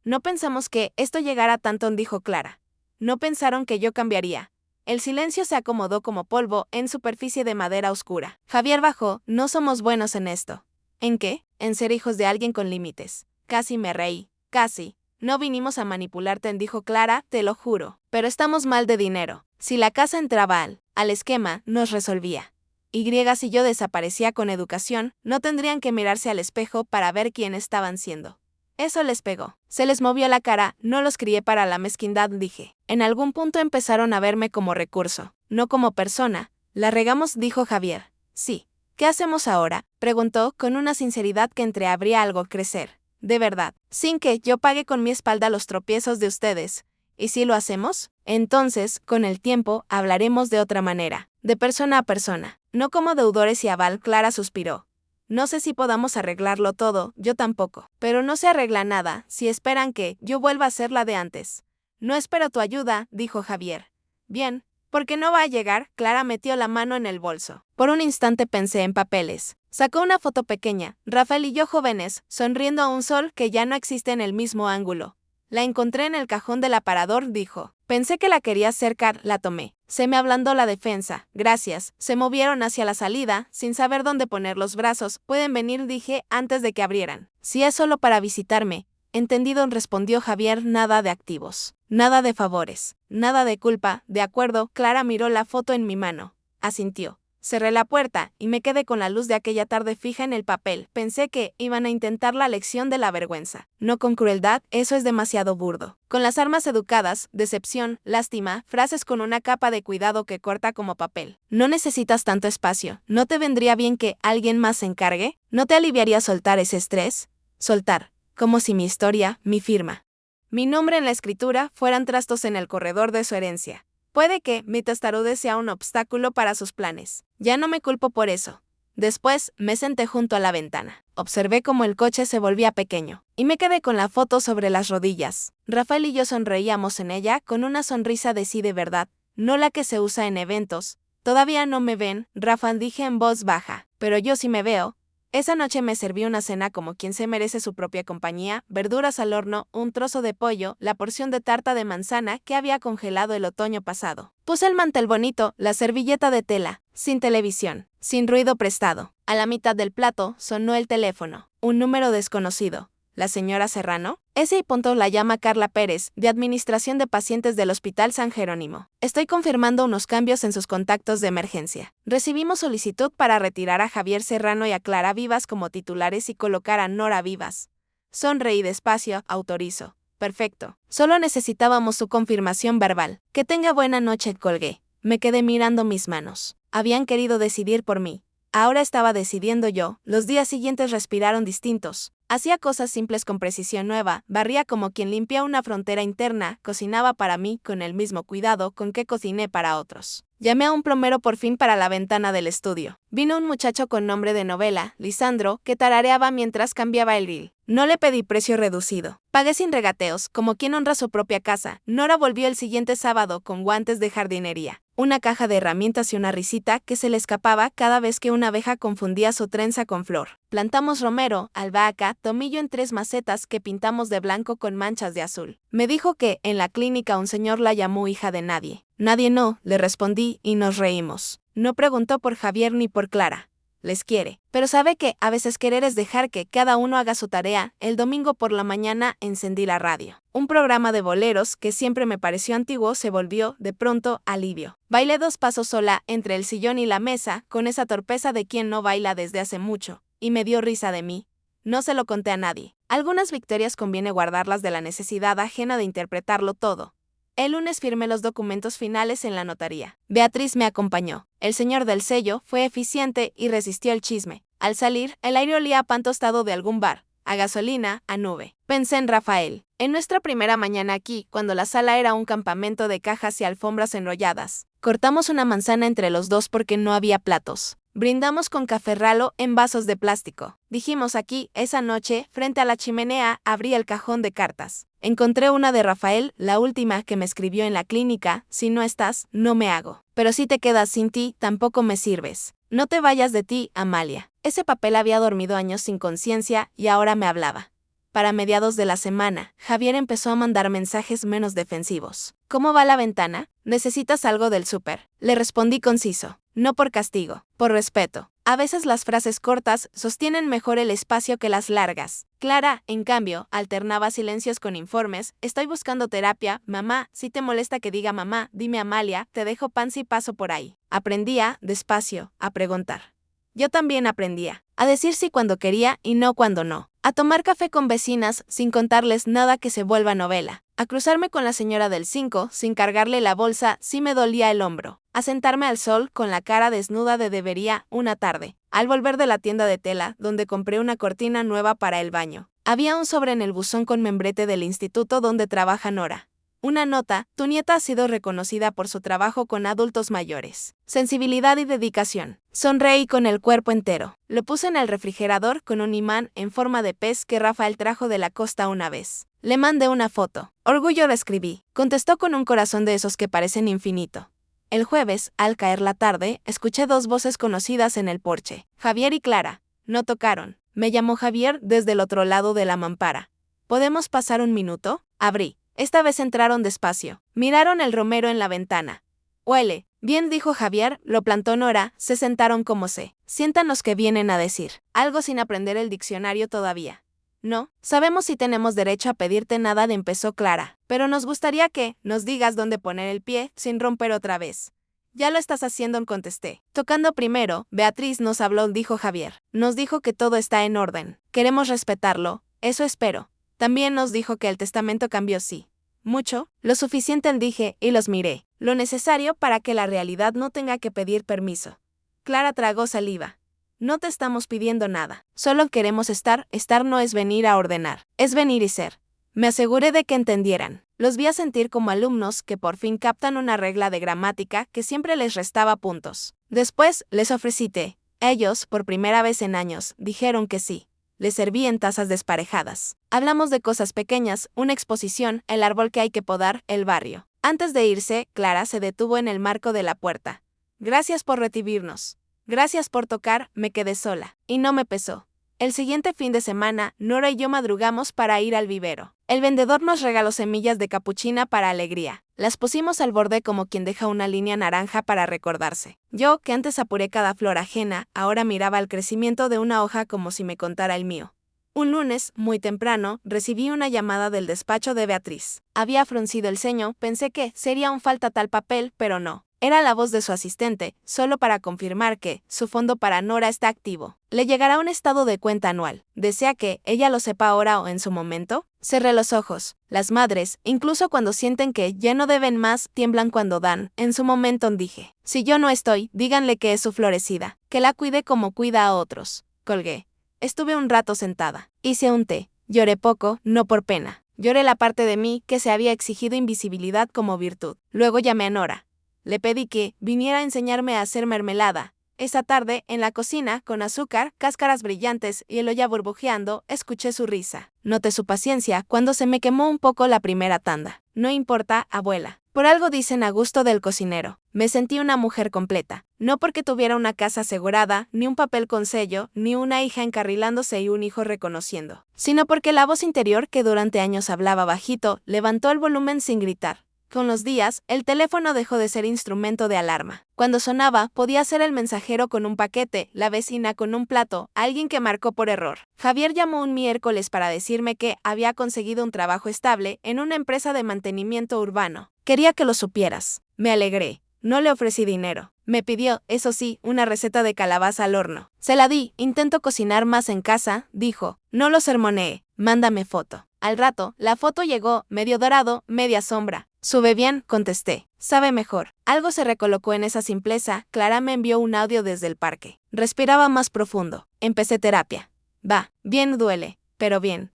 Speaker 1: No pensamos que esto llegara tanto, dijo Clara. No pensaron que yo cambiaría. El silencio se acomodó como polvo en superficie de madera oscura. Javier bajó. No somos buenos en esto. ¿En qué? En ser hijos de alguien con límites. Casi me reí. Casi. No vinimos a manipularte, dijo Clara, te lo juro. Pero estamos mal de dinero. Si la casa entraba al esquema, nos resolvía. Y si yo desaparecía con educación, no tendrían que mirarse al espejo para ver quién estaban siendo. Eso les pegó. Se les movió la cara. No los crié para la mezquindad, dije. En algún punto empezaron a verme como recurso, no como persona. La regamos, dijo Javier. Sí. ¿Qué hacemos ahora? Preguntó con una sinceridad que entreabría algo crecer. De verdad, sin que yo pague con mi espalda los tropiezos de ustedes. ¿Y si lo hacemos? Entonces, con el tiempo, hablaremos de otra manera, de persona a persona, no como deudores y aval. Clara suspiró. No sé si podamos arreglarlo todo, yo tampoco. Pero no se arregla nada si esperan que yo vuelva a ser la de antes. No espero tu ayuda, dijo Javier. Bien, porque no va a llegar. Clara metió la mano en el bolso. Por un instante pensé en papeles. Sacó una foto pequeña, Rafael y yo jóvenes, sonriendo a un sol que ya no existe en el mismo ángulo. La encontré en el cajón del aparador, dijo. Pensé que la quería cercar, la tomé. Se me ablandó la defensa. Gracias. Se movieron hacia la salida, sin saber dónde poner los brazos. Pueden venir, dije, antes de que abrieran. Si es solo para visitarme. Entendido, respondió Javier, nada de activos. Nada de favores. Nada de culpa. De acuerdo, Clara miró la foto en mi mano. Asintió. Cerré la puerta, y me quedé con la luz de aquella tarde fija en el papel. Pensé que iban a intentar la lección de la vergüenza. No con crueldad, eso es demasiado burdo. Con las armas educadas, decepción, lástima, frases con una capa de cuidado que corta como papel. No necesitas tanto espacio. ¿No te vendría bien que alguien más se encargue? ¿No te aliviaría soltar ese estrés? Soltar. Como si mi historia, mi firma, mi nombre en la escritura fueran trastos en el corredor de su herencia. Puede que mi testarudez sea un obstáculo para sus planes. Ya no me culpo por eso. Después, me senté junto a la ventana. Observé cómo el coche se volvía pequeño, y me quedé con la foto sobre las rodillas. Rafael y yo sonreíamos en ella con una sonrisa de sí de verdad, no la que se usa en eventos. Todavía no me ven, Rafa, dije en voz baja, pero yo sí me veo. Esa noche me serví una cena como quien se merece su propia compañía, verduras al horno, un trozo de pollo, la porción de tarta de manzana que había congelado el otoño pasado. Puse el mantel bonito, la servilleta de tela, sin televisión, sin ruido prestado. A la mitad del plato sonó el teléfono, un número desconocido. ¿La señora Serrano? Ese y punto la llama Carla Pérez, de Administración de Pacientes del Hospital San Jerónimo. Estoy confirmando unos cambios en sus contactos de emergencia. Recibimos solicitud para retirar a Javier Serrano y a Clara Vivas como titulares y colocar a Nora Vivas. Sonreí despacio, autorizo. Perfecto. Solo necesitábamos su confirmación verbal. Que tenga buena noche, colgué. Me quedé mirando mis manos. Habían querido decidir por mí. Ahora estaba decidiendo yo. Los días siguientes respiraron distintos. Hacía cosas simples con precisión nueva, barría como quien limpia una frontera interna, cocinaba para mí con el mismo cuidado con que cociné para otros. Llamé a un plomero por fin para la ventana del estudio. Vino un muchacho con nombre de novela, Lisandro, que tarareaba mientras cambiaba el reel. No le pedí precio reducido. Pagué sin regateos, como quien honra su propia casa. Nora volvió el siguiente sábado con guantes de jardinería, una caja de herramientas y una risita que se le escapaba cada vez que una abeja confundía su trenza con flor. Plantamos romero, albahaca, tomillo en 3 macetas que pintamos de blanco con manchas de azul. Me dijo que, en la clínica, un señor la llamó hija de nadie. Nadie no, le respondí y nos reímos. No preguntó por Javier ni por Clara. Les quiere. Pero sabe que a veces querer es dejar que cada uno haga su tarea. El domingo por la mañana encendí la radio. Un programa de boleros que siempre me pareció antiguo se volvió, de pronto, alivio. Bailé 2 pasos sola entre el sillón y la mesa, con esa torpeza de quien no baila desde hace mucho, y me dio risa de mí. No se lo conté a nadie. Algunas victorias conviene guardarlas de la necesidad ajena de interpretarlo todo. El lunes firmé los documentos finales en la notaría. Beatriz me acompañó. El señor del sello fue eficiente y resistió el chisme. Al salir, el aire olía a pan tostado de algún bar, a gasolina, a nube. Pensé en Rafael. En nuestra primera mañana aquí, cuando la sala era un campamento de cajas y alfombras enrolladas. Cortamos una manzana entre los dos porque no había platos. Brindamos con café ralo en vasos de plástico. Dijimos aquí, esa noche, frente a la chimenea, abrí el cajón de cartas. Encontré una de Rafael, la última que me escribió en la clínica: si no estás, no me hago. Pero si te quedas sin ti, tampoco me sirves. No te vayas de ti, Amalia. Ese papel había dormido años sin conciencia y ahora me hablaba. Para mediados de la semana, Javier empezó a mandar mensajes menos defensivos. ¿Cómo va la ventana? ¿Necesitas algo del súper? Le respondí conciso. No por castigo, por respeto. A veces las frases cortas sostienen mejor el espacio que las largas. Clara, en cambio, alternaba silencios con informes. Estoy buscando terapia, mamá, si te molesta que diga mamá, dime Amalia, te dejo pan si paso por ahí. Aprendía, despacio, a preguntar. Yo también aprendía, a decir sí cuando quería y no cuando no. A tomar café con vecinas sin contarles nada que se vuelva novela. A cruzarme con la señora del 5 sin cargarle la bolsa si me dolía el hombro. A sentarme al sol con la cara desnuda de debería una tarde. Al volver de la tienda de tela, donde compré una cortina nueva para el baño. Había un sobre en el buzón con membrete del instituto donde trabaja Nora. Una nota: tu nieta ha sido reconocida por su trabajo con adultos mayores. Sensibilidad y dedicación. Sonreí con el cuerpo entero. Lo puse en el refrigerador con un imán en forma de pez que Rafael trajo de la costa una vez. Le mandé una foto. Orgullo, le escribí. Contestó con un corazón de esos que parecen infinito. El jueves, al caer la tarde, escuché dos voces conocidas en el porche. Javier y Clara. No tocaron. Me llamó Javier desde el otro lado de la mampara. ¿Podemos pasar un minuto? Abrí. Esta vez entraron despacio. Miraron el romero en la ventana. Huele. Bien, dijo Javier, lo plantó Nora, se sentaron como se sientan los que vienen a decir algo sin aprender el diccionario todavía. No, sabemos si tenemos derecho a pedirte nada, empezó Clara, pero nos gustaría que nos digas dónde poner el pie sin romper otra vez. Ya lo estás haciendo, contesté. Tocando primero, Beatriz nos habló, dijo Javier. Nos dijo que todo está en orden. Queremos respetarlo, eso espero. También nos dijo que el testamento cambió, sí. Mucho, lo suficiente, dije, y los miré. Lo necesario para que la realidad no tenga que pedir permiso. Clara tragó saliva. No te estamos pidiendo nada. Solo queremos estar. Estar no es venir a ordenar, es venir y ser. Me aseguré de que entendieran. Los vi a sentir como alumnos que por fin captan una regla de gramática que siempre les restaba puntos. Después, les ofrecí té. Ellos, por primera vez en años, dijeron que sí. Les serví en tazas desparejadas. Hablamos de cosas pequeñas, una exposición, el árbol que hay que podar, el barrio. Antes de irse, Clara se detuvo en el marco de la puerta. Gracias por recibirnos. Gracias por tocar, me quedé sola. Y no me pesó. El siguiente fin de semana, Nora y yo madrugamos para ir al vivero. El vendedor nos regaló semillas de capuchina para alegría. Las pusimos al borde como quien deja una línea naranja para recordarse. Yo, que antes apuré cada flor ajena, ahora miraba el crecimiento de una hoja como si me contara el mío. Un lunes, muy temprano, recibí una llamada del despacho de Beatriz. Había fruncido el ceño, pensé que sería un falta tal papel, pero no. Era la voz de su asistente, solo para confirmar que su fondo para Nora está activo. Le llegará un estado de cuenta anual. ¿Desea que ella lo sepa ahora o en su momento? Cerré los ojos. Las madres, incluso cuando sienten que ya no deben más, tiemblan cuando dan. En su momento dije, si yo no estoy, díganle que es su florecida, que la cuide como cuida a otros. Colgué. Estuve un rato sentada. Hice un té. Lloré poco, no por pena. Lloré la parte de mí que se había exigido invisibilidad como virtud. Luego llamé a Nora. Le pedí que viniera a enseñarme a hacer mermelada. Esa tarde, en la cocina, con azúcar, cáscaras brillantes y el olla burbujeando, escuché su risa. Noté su paciencia cuando se me quemó un poco la primera tanda. No importa, abuela. Por algo dicen a gusto del cocinero. Me sentí una mujer completa. No porque tuviera una casa asegurada, ni un papel con sello, ni una hija encarrilándose y un hijo reconociendo, sino porque la voz interior que durante años hablaba bajito, levantó el volumen sin gritar. Con los días, el teléfono dejó de ser instrumento de alarma. Cuando sonaba, podía ser el mensajero con un paquete, la vecina con un plato, alguien que marcó por error. Javier llamó un miércoles para decirme que había conseguido un trabajo estable en una empresa de mantenimiento urbano. Quería que lo supieras. Me alegré. No le ofrecí dinero. Me pidió, eso sí, una receta de calabaza al horno. Se la di. Intento cocinar más en casa, dijo. No lo sermoneé. Mándame foto. Al rato, la foto llegó, medio dorado, media sombra. Sube bien, contesté. Sabe mejor. Algo se recolocó en esa simpleza. Clara me envió un audio desde el parque. Respiraba más profundo. Empecé terapia. Va, bien, duele, pero bien.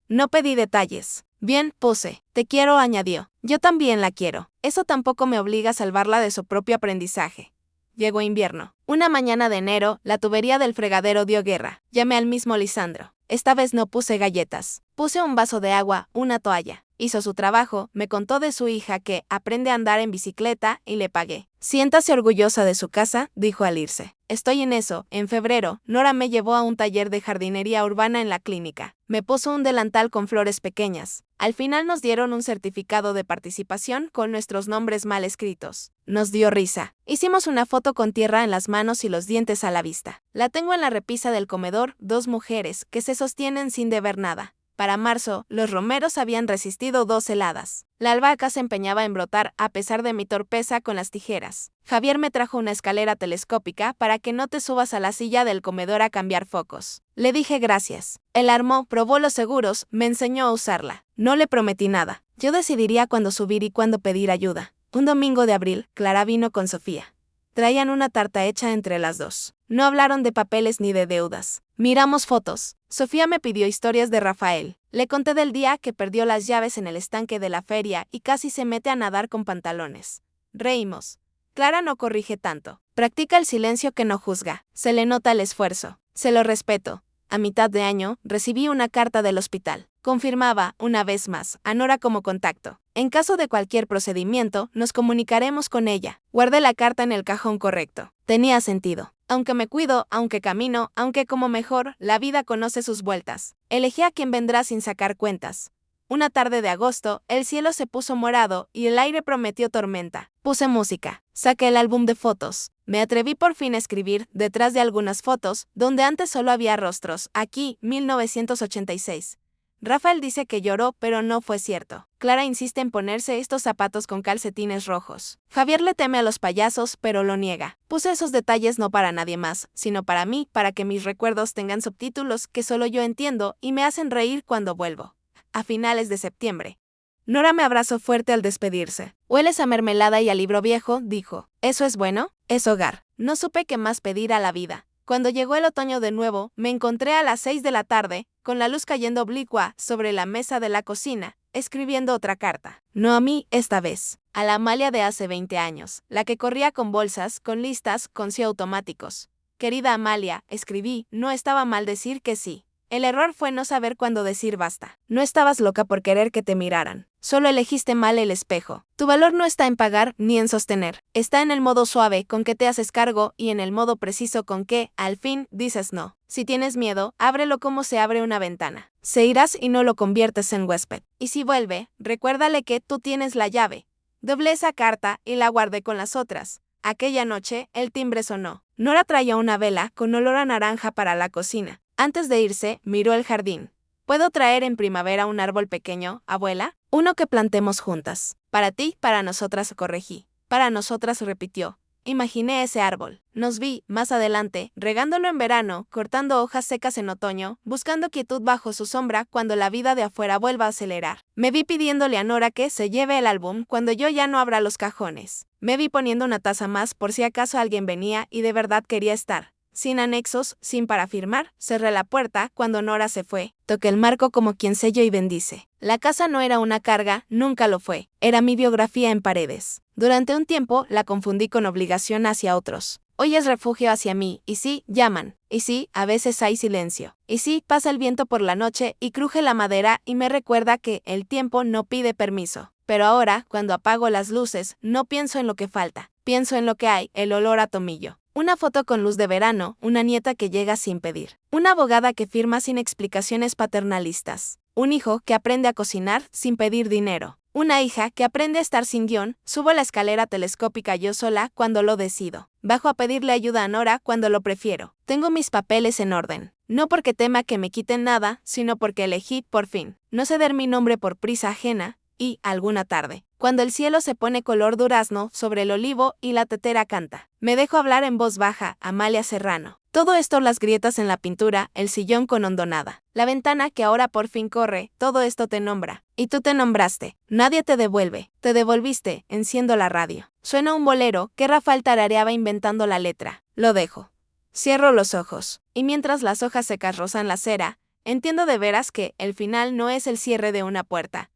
Speaker 1: No pedí detalles. Bien, puse. Te quiero, añadió. Yo también la quiero. Eso tampoco me obliga a salvarla de su propio aprendizaje. Llegó invierno. Una mañana de enero, la tubería del fregadero dio guerra. Llamé al mismo Lisandro. Esta vez no puse galletas. Puse un vaso de agua, una toalla. Hizo su trabajo, me contó de su hija que aprende a andar en bicicleta y le pagué. Siéntase orgullosa de su casa, dijo al irse. Estoy en eso. En febrero, Nora me llevó a un taller de jardinería urbana en la clínica. Me puso un delantal con flores pequeñas. Al final nos dieron un certificado de participación con nuestros nombres mal escritos. Nos dio risa. Hicimos una foto con tierra en las manos y los dientes a la vista. La tengo en la repisa del comedor, dos mujeres que se sostienen sin deber nada. Para marzo, los romeros habían resistido 2 heladas. La albahaca se empeñaba en brotar a pesar de mi torpeza con las tijeras. Javier me trajo una escalera telescópica para que no te subas a la silla del comedor a cambiar focos. Le dije gracias. Él armó, probó los seguros, me enseñó a usarla. No le prometí nada. Yo decidiría cuándo subir y cuándo pedir ayuda. Un domingo de abril, Clara vino con Sofía. Traían una tarta hecha entre las dos. No hablaron de papeles ni de deudas. Miramos fotos. Sofía me pidió historias de Rafael. Le conté del día que perdió las llaves en el estanque de la feria y casi se mete a nadar con pantalones. Reímos. Clara no corrige tanto. Practica el silencio que no juzga. Se le nota el esfuerzo. Se lo respeto. A mitad de año, recibí una carta del hospital. Confirmaba, una vez más, a Nora como contacto. En caso de cualquier procedimiento, nos comunicaremos con ella. Guardé la carta en el cajón correcto. Tenía sentido. Aunque me cuido, aunque camino, aunque como mejor, la vida conoce sus vueltas. Elegí a quien vendrá sin sacar cuentas. Una tarde de agosto, el cielo se puso morado y el aire prometió tormenta. Puse música. Saqué el álbum de fotos. Me atreví por fin a escribir, detrás de algunas fotos, donde antes solo había rostros. Aquí, 1986. Rafael dice que lloró, pero no fue cierto. Clara insiste en ponerse estos zapatos con calcetines rojos. Javier le teme a los payasos, pero lo niega. Puse esos detalles no para nadie más, sino para mí, para que mis recuerdos tengan subtítulos que solo yo entiendo y me hacen reír cuando vuelvo. A finales de septiembre. Nora me abrazó fuerte al despedirse. «Hueles a mermelada y a libro viejo», dijo. «¿Eso es bueno? Es hogar». No supe qué más pedir a la vida. Cuando llegó el otoño de nuevo, me encontré a las 6 de la tarde, con la luz cayendo oblicua sobre la mesa de la cocina, escribiendo otra carta. No a mí, esta vez. A la Amalia de hace 20 años, la que corría con bolsas, con listas, con sí automáticos. «Querida Amalia», escribí, no estaba mal decir que sí. El error fue no saber cuándo decir basta. No estabas loca por querer que te miraran. Solo elegiste mal el espejo. Tu valor no está en pagar ni en sostener. Está en el modo suave con que te haces cargo y en el modo preciso con que, al fin, dices no. Si tienes miedo, ábrelo como se abre una ventana. Se irás y no lo conviertes en huésped. Y si vuelve, recuérdale que tú tienes la llave. Doblé esa carta y la guardé con las otras. Aquella noche, el timbre sonó. Nora traía una vela con olor a naranja para la cocina. Antes de irse, miró el jardín. ¿Puedo traer en primavera un árbol pequeño, abuela? Uno que plantemos juntas. Para ti, para nosotras, corregí. Para nosotras, repitió. Imaginé ese árbol. Nos vi, más adelante, regándolo en verano, cortando hojas secas en otoño, buscando quietud bajo su sombra cuando la vida de afuera vuelva a acelerar. Me vi pidiéndole a Nora que se lleve el álbum cuando yo ya no abra los cajones. Me vi poniendo una taza más por si acaso alguien venía y de verdad quería estar. Sin anexos, sin para firmar, cerré la puerta cuando Nora se fue. Toqué el marco como quien sella y bendice. La casa no era una carga, nunca lo fue. Era mi biografía en paredes. Durante un tiempo la confundí con obligación hacia otros. Hoy es refugio hacia mí, y sí, llaman. Y sí, a veces hay silencio. Y sí, pasa el viento por la noche y cruje la madera y me recuerda que el tiempo no pide permiso. Pero ahora, cuando apago las luces, no pienso en lo que falta. Pienso en lo que hay, el olor a tomillo. Una foto con luz de verano, una nieta que llega sin pedir. Una abogada que firma sin explicaciones paternalistas. Un hijo que aprende a cocinar sin pedir dinero. Una hija que aprende a estar sin guión, subo la escalera telescópica yo sola cuando lo decido. Bajo a pedirle ayuda a Nora cuando lo prefiero. Tengo mis papeles en orden. No porque tema que me quiten nada, sino porque elegí, por fin, no ceder mi nombre por prisa ajena. Y, alguna tarde, cuando el cielo se pone color durazno sobre el olivo y la tetera canta, me dejo hablar en voz baja, Amalia Serrano. Todo esto, las grietas en la pintura, el sillón con hondonada, la ventana que ahora por fin corre, todo esto te nombra. Y tú te nombraste. Nadie te devuelve. Te devolviste, enciendo la radio. Suena un bolero que Rafael tarareaba inventando la letra. Lo dejo. Cierro los ojos. Y mientras las hojas secas rozan la acera, entiendo de veras que el final no es el cierre de una puerta,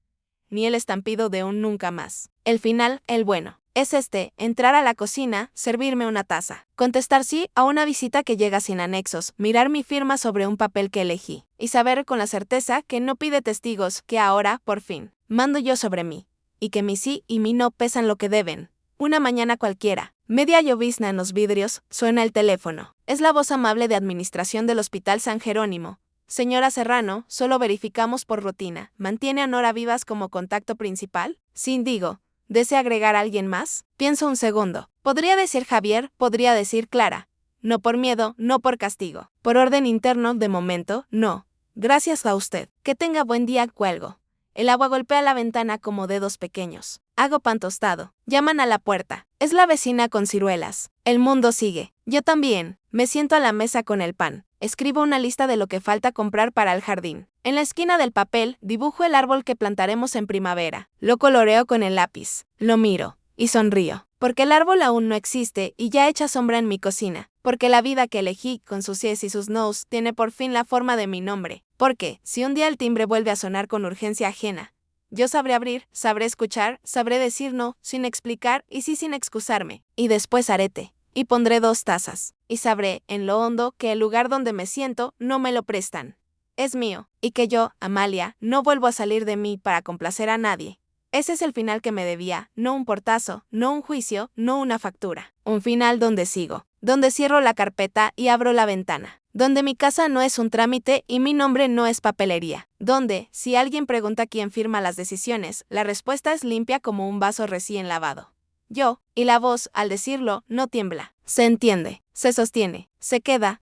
Speaker 1: ni el estampido de un nunca más. El final, el bueno, es entrar a la cocina, servirme una taza, contestar sí a una visita que llega sin anexos, mirar mi firma sobre un papel que elegí, y saber con la certeza que no pide testigos, que ahora, por fin, mando yo sobre mí, y que mi sí y mi no pesan lo que deben. Una mañana cualquiera, media llovizna en los vidrios, suena el teléfono. Es la voz amable de administración del Hospital San Jerónimo. Señora Serrano, solo verificamos por rutina. ¿Mantiene a Nora Vivas como contacto principal? Sí, digo. ¿Desea agregar a alguien más? Pienso un segundo. Podría decir Javier, podría decir Clara. No por miedo, no por castigo. Por orden interno, de momento, no. Gracias a usted. Que tenga buen día, cuelgo. El agua golpea la ventana como dedos pequeños. Hago pan tostado. Llaman a la puerta. Es la vecina con ciruelas. El mundo sigue. Yo también. Me siento a la mesa con el pan. Escribo una lista de lo que falta comprar para el jardín. En la esquina del papel, dibujo el árbol que plantaremos en primavera. Lo coloreo con el lápiz. Lo miro. Y sonrío, porque el árbol aún no existe y ya echa sombra en mi cocina, porque la vida que elegí, con sus yes y sus nos, tiene por fin la forma de mi nombre, porque, si un día el timbre vuelve a sonar con urgencia ajena, yo sabré abrir, sabré escuchar, sabré decir no, sin explicar y sí sin excusarme, y después haré té, y pondré 2 tazas, y sabré, en lo hondo, que el lugar donde me siento no me lo prestan. Es mío, y que yo, Amalia, no vuelvo a salir de mí para complacer a nadie. Ese es el final que me debía, no un portazo, no un juicio, no una factura. Un final donde sigo, donde cierro la carpeta y abro la ventana. Donde mi casa no es un trámite y mi nombre no es papelería. Donde, si alguien pregunta quién firma las decisiones, la respuesta es limpia como un vaso recién lavado. Yo, y la voz, al decirlo, no tiembla. Se entiende, se sostiene, se queda,